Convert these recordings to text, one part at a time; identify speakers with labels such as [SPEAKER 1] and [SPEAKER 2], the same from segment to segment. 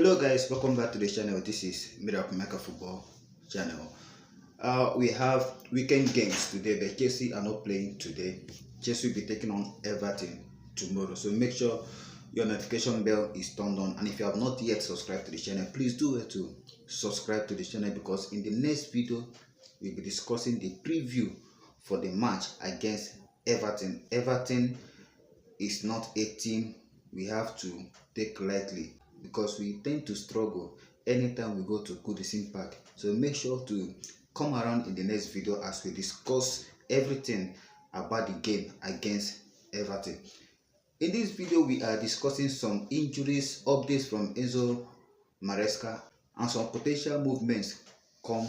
[SPEAKER 1] Hello guys, welcome back to the channel. This is Miracle Maker Football channel. We have weekend games today, but Chelsea are not playing today. Chelsea will be taking on Everton tomorrow. So make sure your notification bell is turned on, and if you have not yet subscribed to the channel, please do it to subscribe to the channel, because in the next video we'll be discussing the preview for the match against Everton. Everton is not a team we have to take lightly, because we tend to struggle anytime we go to Goodison Park. So make sure to come around in the next video as we discuss everything about the game against Everton. In this video we are discussing some injuries, updates from ENZO MARESCA, and some potential movements come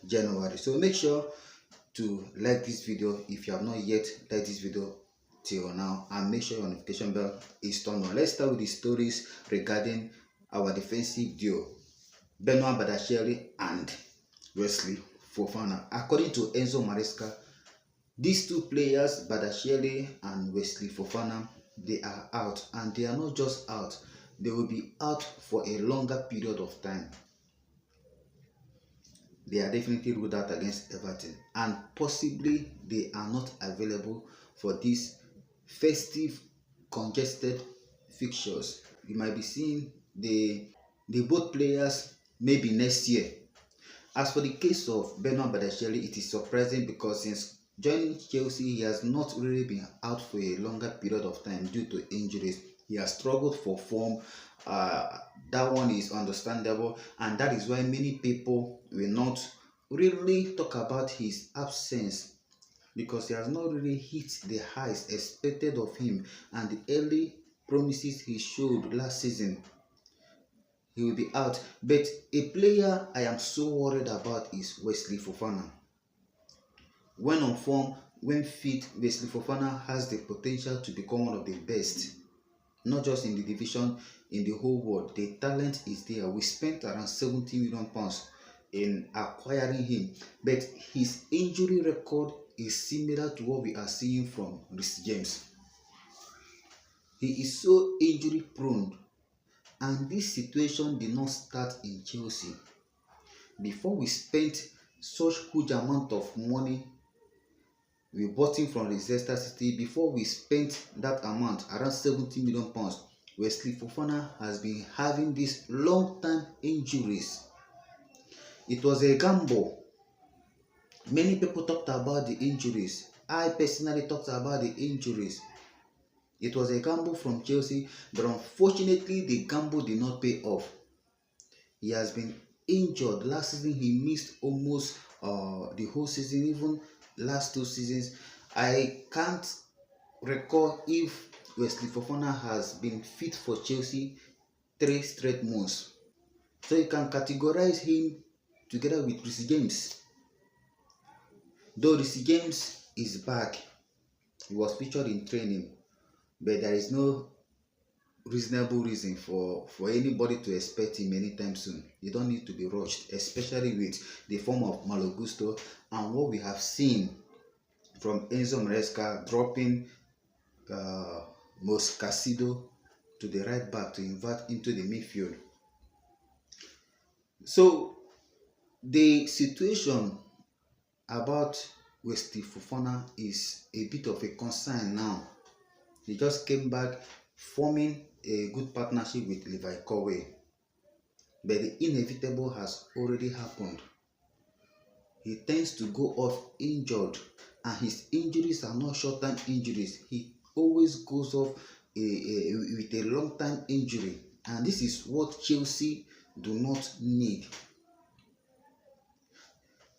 [SPEAKER 1] January. So make sure to like this video if you have not yet liked this video till now, and make sure your notification bell is turned on. Let's start with the stories regarding our defensive duo, Benoit Badashile and Wesley Fofana. According to ENZO MARESCA, these two players, Badashile and Wesley Fofana, they are out, and they are not just out, they will be out for a longer period of time. They are definitely ruled out against Everton, and possibly they are not available for these festive congested fixtures. You might be seeing the both players maybe next year. As for the case of Benoit Badashile, it is surprising because since joining Chelsea, he has not really been out for a longer period of time due to injuries. He has struggled for form. That one is understandable, and that is why many people will not really talk about his absence, because he has not really hit the highs expected of him and the early promises he showed last season. He will be out. But a player I am so worried about is Wesley Fofana. When on form, when fit, Wesley Fofana has the potential to become one of the best, not just in the division, in the whole world. The talent is there. We spent around £70 million in acquiring him, but his injury record is similar to what we are seeing from REECE James. He is so injury prone, and this situation did not start in Chelsea. Before we spent such huge amount of money, we bought him from Leicester City. Before we spent that amount, around £70 million, Wesley Fofana has been having these long-term injuries. It was a gamble. Many people talked about the injuries. I personally talked about the injuries. It was a gamble from Chelsea, but unfortunately the gamble did not pay off. He has been injured. Last season he missed almost the whole season, even last 2 seasons. I can't recall if Wesley Fofana has been fit for Chelsea 3 straight months. So you can categorize him together with REECE James. Though REECE James is back, he was featured in training, but there is no reasonable reason for anybody to expect him anytime soon. You don't need to be rushed, especially with the form of Malo Gusto and what we have seen from ENZO MARESCA dropping Casido to the right back to invert into the midfield. So the situation about Wesley Fofana is a bit of a concern now. He just came back forming a good partnership with Levi Colwill, but the inevitable has already happened. He tends to go off injured, and his injuries are not short-term injuries. He always goes off with a long-term injury, and this is what Chelsea do not need.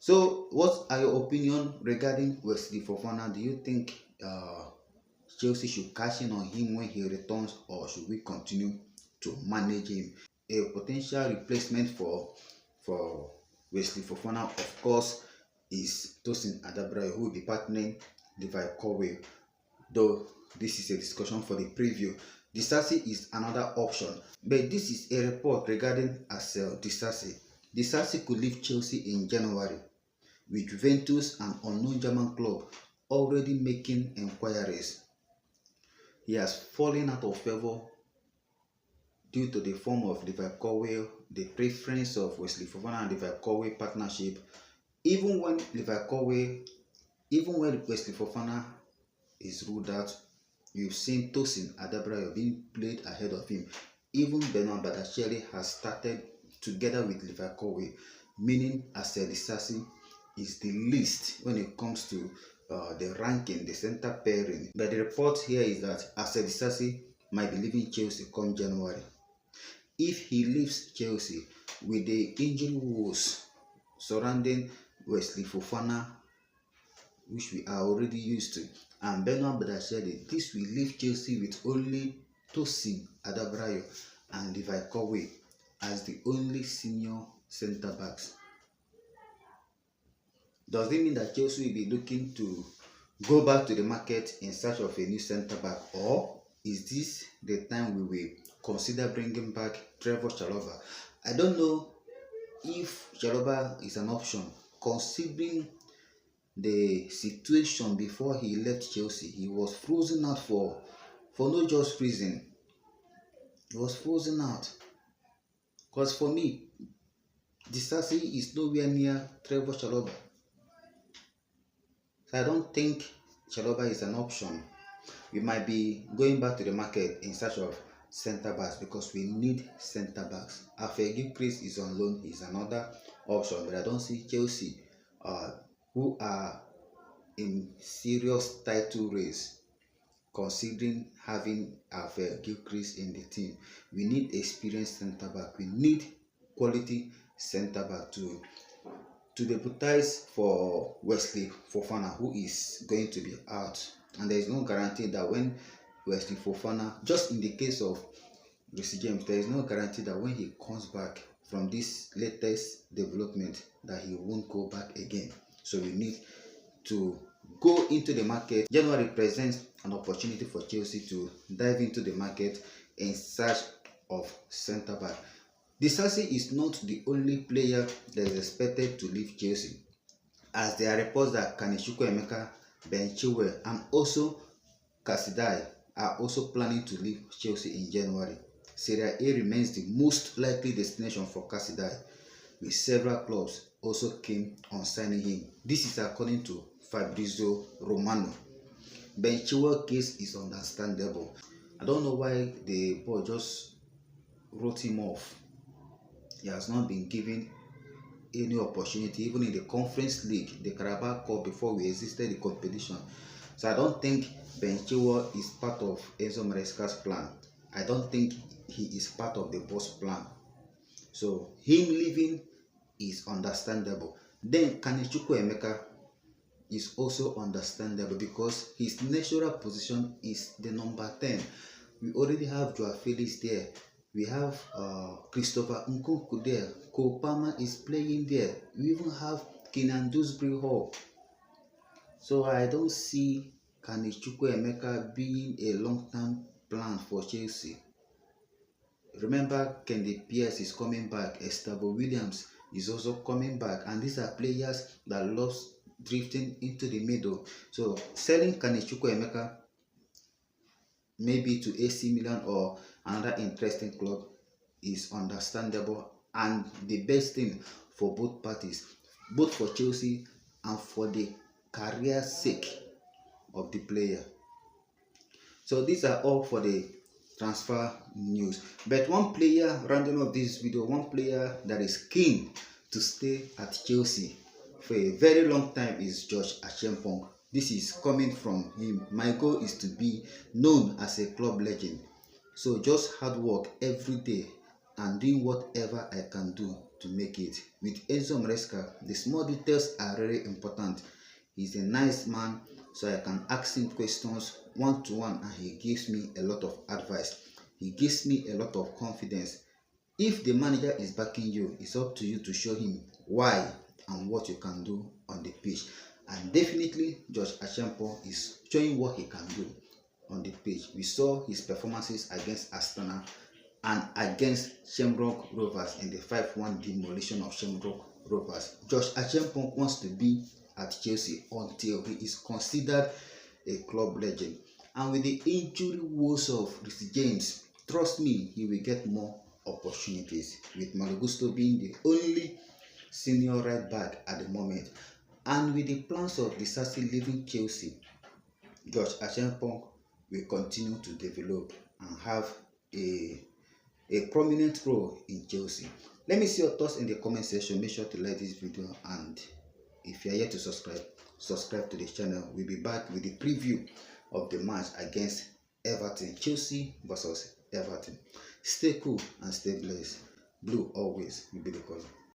[SPEAKER 1] So what are your opinions regarding Wesley Fofana? Do you think Chelsea should cash in on him when he returns, or should we continue to manage him? A potential replacement for Wesley Fofana, of course, is Tosin Adabra, who will be partnering Levi Colwill, though this is a discussion for the preview. Disasi is another option, but this is a report regarding Disasi. Disasi could leave Chelsea in January, with Juventus, an unknown German club, already making inquiries. He has fallen out of favor due to the form of Liverpool, the preference of Wesley Fofana and Liverpool partnership. Even when Wesley Fofana is ruled out, you've seen Tosin Adebayo being played ahead of him. Even Benoit Badashile has started together with Liverpool, meaning Asel Disasi is the least when it comes to the ranking, the center pairing. But the report here is that Asel Disasi might be leaving Chelsea come January. If he leaves Chelsea with the injury woes surrounding Wesley Fofana, which we are already used to, and Benoit Badashile, this will leave Chelsea with only Tosin Adebayo and Liverpool as the only senior centre backs. Does it mean that Chelsea will be looking to go back to the market in search of a new centre back, or is this the time we will consider bringing back Trevor Chalobah? I don't know if Chalobah is an option, considering the situation before he left Chelsea. He was frozen out for no just reason. He was frozen out. Because for me, Disasi is nowhere near Trevor Chalobah. So I don't think Chalobah is an option. We might be going back to the market in search of centre backs because we need centre backs. Gilchrist is on loan, he's another option, but I don't see Chelsea who are in serious title race considering having Gilchrist in the team. We need experienced centre back. We need quality centre back to deputize for Wesley Fofana, who is going to be out. And there is no guarantee that when Wesley Fofana, just in the case of REECE James, there is no guarantee that when he comes back from this latest development that he won't go back again. So we need to go into the market. January presents an opportunity for Chelsea to dive into the market in search of centre back. Disasi is not the only player that is expected to leave Chelsea, as there are reports that Chukwuemeka, Ben Chilwell, and also Cassidy are also planning to leave Chelsea in January. Serie A remains the most likely destination for Cassidy, with several clubs also keen on signing him. This is according to Fabrizio Romano. Ben Chilwell's case is understandable. I don't know why the board just wrote him off. He has not been given any opportunity, even in the Conference League, the Carabao Cup, before we existed the competition. So I don't think Ben Chilwell is part of ENZO Maresca's plan. I don't think he is part of the boss plan. So him leaving is understandable. Then Chukwuemeka is also understandable because his natural position is the number 10. We already have Joao Felix there. We have Christopher Nkunku there. Cole Palmer is playing there. We even have Kenan Dewsbury Hall. So I don't see Chukwuemeka being a long-term plan for Chelsea. Remember, Kendi Pierce is coming back. Estabo Williams is also coming back. And these are players that love drifting into the middle. So selling Chukwuemeka maybe to AC Milan or another interesting club is understandable and the best thing for both parties, both for Chelsea and for the career sake of the player. So these are all for the transfer news. But one player, rounding off this video, one player that is keen to stay at Chelsea for a very long time is Josh Acheampong. This is coming from him. My goal is to be known as a club legend. So just hard work every day and doing whatever I can do to make it. With ENZO Maresca, the small details are very important. He's a nice man, so I can ask him questions one-to-one and he gives me a lot of advice. He gives me a lot of confidence. If the manager is backing you, it's up to you to show him why and what you can do on the pitch. And definitely Josh Acheampong is showing what he can do on the pitch. We saw his performances against Astana and against Shamrock Rovers in the 5-1 demolition of Shamrock Rovers. Josh Acheampong wants to be at Chelsea until he is considered a club legend. And with the injury woes of REECE James, trust me, he will get more opportunities, with Malo Gusto being the only senior right back at the moment. And with the plans of Disasi leaving Chelsea, George Acheampong will continue to develop and have a prominent role in Chelsea. Let me see your thoughts in the comment section. Make sure to like this video, and if you are yet to subscribe to this channel. We'll be back with the preview of the match against Everton, Chelsea versus Everton. Stay cool and stay blessed. Blue always will be the color.